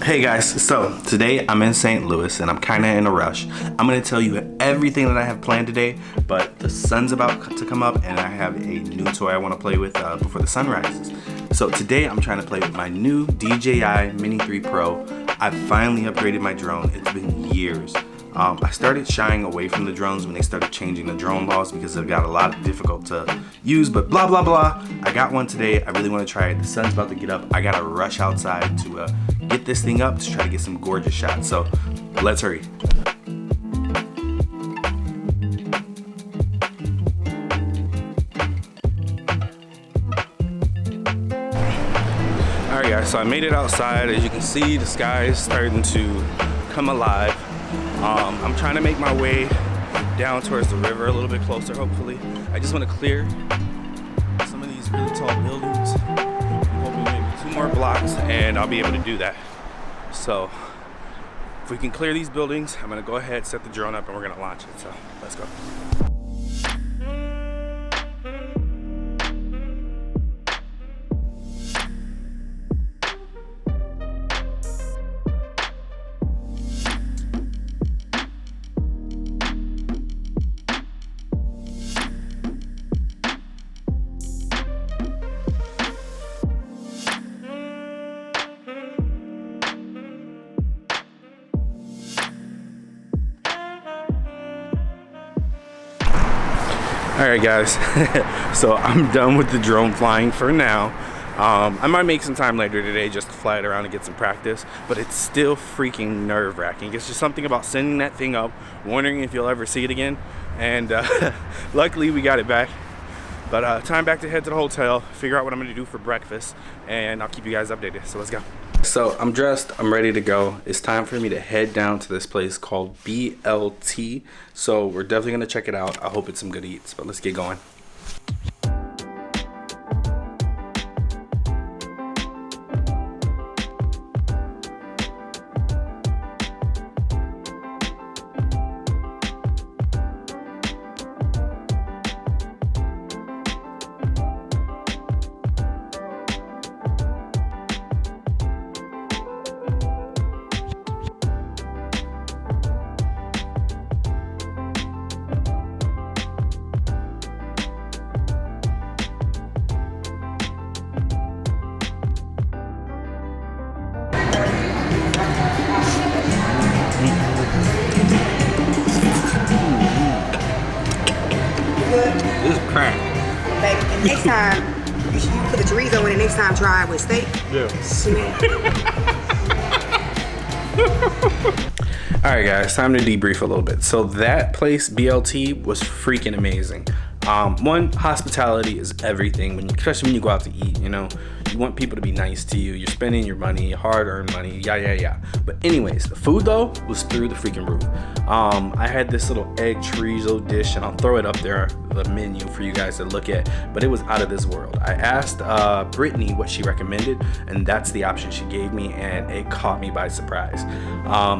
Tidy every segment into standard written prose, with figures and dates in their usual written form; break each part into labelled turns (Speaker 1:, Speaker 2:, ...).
Speaker 1: Hey guys, so today I'm in St. Louis and I'm kind of in a rush. I'm going to tell you everything that I have planned today, but the sun's about to come up and I have a new toy I want to play with before the sun rises. So today I'm trying to play with my new DJI Mini 3 Pro. I finally upgraded my drone. It's been years. I started shying away from the drones when they started changing the drone laws because it got a lot difficult to use, but blah, blah, blah. I got one today. I really want to try it. The sun's about to get up. I got to rush outside to get this thing up to try to get some gorgeous shots. So let's hurry. All right, guys, so I made it outside. As you can see, the sky is starting to come alive. I'm trying to make my way down towards the river a little bit closer, hopefully. I just want to clear some of these really tall buildings. I'm hoping maybe 2 more blocks and I'll be able to do that. So if we can clear these buildings, I'm going to go ahead, set the drone up, and we're going to launch it. So let's go. Alright guys, so I'm done with the drone flying for now. I might make some time later today just to fly it around and get some practice, but it's still freaking nerve-wracking. It's just something about sending that thing up, wondering if you'll ever see it again, and luckily we got it back. But time back to head to the hotel, figure out what I'm going to do for breakfast, and I'll keep you guys updated. So let's go. So I'm dressed, I'm ready to go. It's time for me to head down to this place called BLT. So we're definitely gonna check it out. I hope it's some good eats, but let's get going. This is crack.
Speaker 2: Like, and next time, you should put the chorizo in it. Next time, try it with steak.
Speaker 1: Yeah. Alright guys, time to debrief a little bit. So that place, BLT, was freaking amazing. One, hospitality is everything, especially when you go out to eat, you know. You want people to be nice to you. You're spending your money, hard-earned money, yeah. But anyways, the food though was through the freaking roof. I had this little egg chorizo dish, and I'll throw it up there, the menu for you guys to look at, but it was out of this world. I asked Brittany what she recommended, and that's the option she gave me, and it caught me by surprise.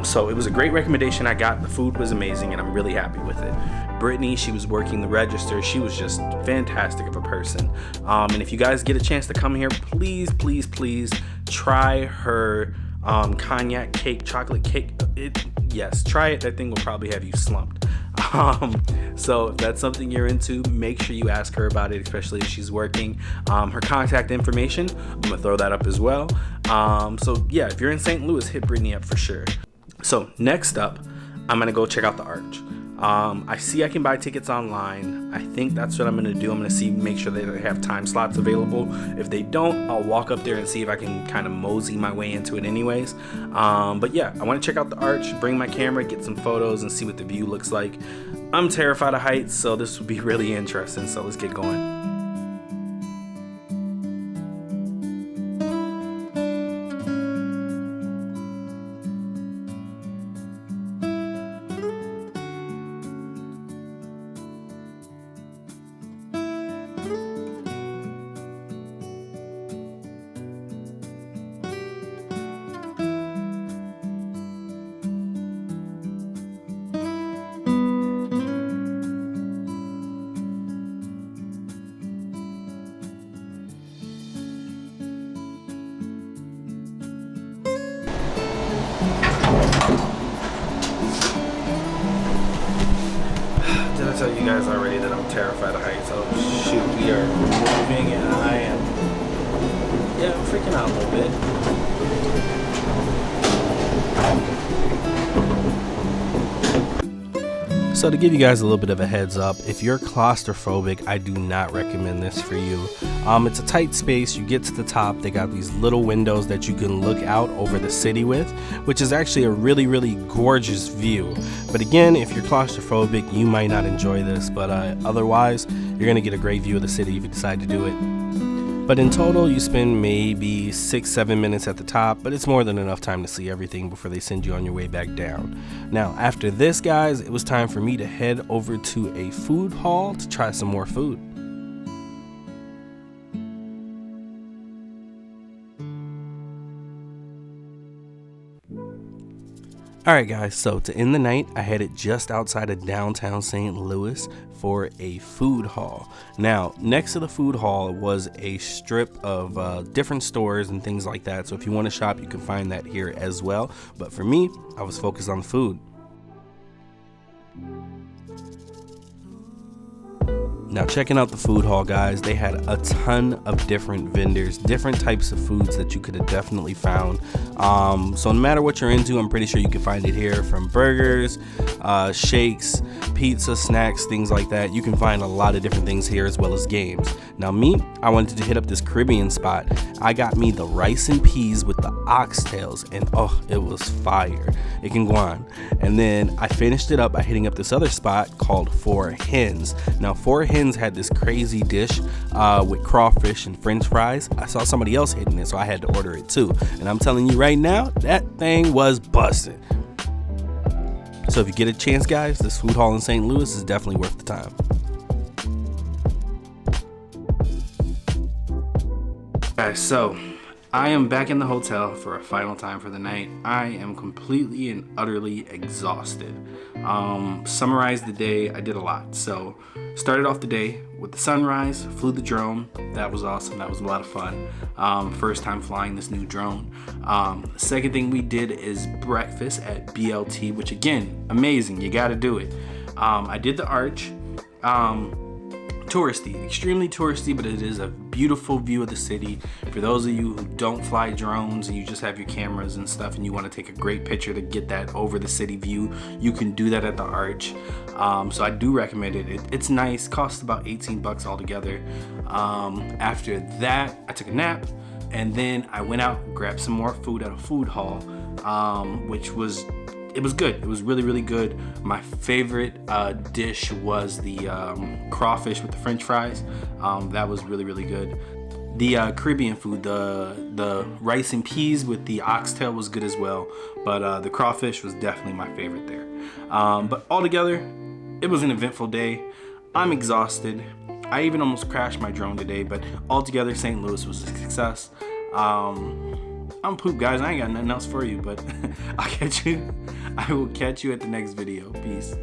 Speaker 1: So it was a great recommendation I got. The food was amazing, and I'm really happy with it. Brittany, she was working the register. She was just fantastic of a person. And if you guys get a chance to come here, please try her cognac cake, chocolate cake. Yes, try it. That thing will probably have you slumped. So if that's something you're into, make sure you ask her about it, especially if she's working. Her contact information, I'm gonna throw that up as well. So yeah, if you're in St. Louis, hit Brittany up for sure. So next up, I'm gonna go check out the Arch. I see I can buy tickets online. I think that's what I'm gonna do. I'm gonna make sure that they have time slots available. If they don't, I'll walk up there and see if I can kind of mosey my way into it anyways. But yeah, I want to check out the Arch, bring my camera, get some photos, and see what the view looks like. I'm terrified of heights, so this would be really interesting. So let's get going. tell you guys already that I'm terrified of heights. Oh shoot, we are moving and I am, yeah, I'm freaking out a little bit. So to give you guys a little bit of a heads up, if you're claustrophobic, I do not recommend this for you. It's a tight space. You get to the top, they got these little windows that you can look out over the city with, which is actually a really, really gorgeous view. But again, if you're claustrophobic, you might not enjoy this, but otherwise, you're gonna get a great view of the city if you decide to do it. But in total, you spend maybe 6-7 minutes at the top, but it's more than enough time to see everything before they send you on your way back down. Now, after this, guys, it was time for me to head over to a food hall to try some more food. Alright guys, so to end the night, I headed just outside of downtown St. Louis for a food hall. Now, next to the food hall was a strip of different stores and things like that, so if you want to shop, you can find that here as well. But for me, I was focused on the food. Now, checking out the food hall, guys, they had a ton of different vendors, different types of foods that you could have definitely found. So no matter what you're into, I'm pretty sure you can find it here, from burgers, shakes, pizza, snacks, things like that. You can find a lot of different things here, as well as games. Now me, I wanted to hit up this Caribbean spot. I got me the rice and peas with the oxtails, and oh, it was fire. It can go on. And then I finished it up by hitting up this other spot called Four Hens. Now, Four Hens had this crazy dish with crawfish and french fries. I saw somebody else hitting it, so I had to order it too. And I'm telling you right now, that thing was busting. So if you get a chance, guys, this food hall in St. Louis is definitely worth the time. Guys, so I am back in the hotel for a final time for the night. I am completely and utterly exhausted. Summarize the day, I did a lot. So started off the day with the sunrise, flew the drone. That was awesome, that was a lot of fun. First time flying this new drone. Second thing we did is breakfast at BLT, which again, amazing, you gotta do it. I did the arch. Touristy, extremely touristy, but it is a beautiful view of the city. For those of you who don't fly drones and you just have your cameras and stuff and you want to take a great picture to get that over the city view, you can do that at the arch. So I do recommend it. It's nice, costs about 18 bucks altogether. After that, I took a nap, and then I went out and grabbed some more food at a food hall, which was it was good. It was really, really good. My favorite dish was the crawfish with the french fries. That was really, really good. The Caribbean food, the rice and peas with the oxtail was good as well. But the crawfish was definitely my favorite there. But altogether, it was an eventful day. I'm exhausted. I even almost crashed my drone today, but altogether, St. Louis was a success. I'm poop, guys. I ain't got nothing else for you, but I will catch you at the next video. Peace.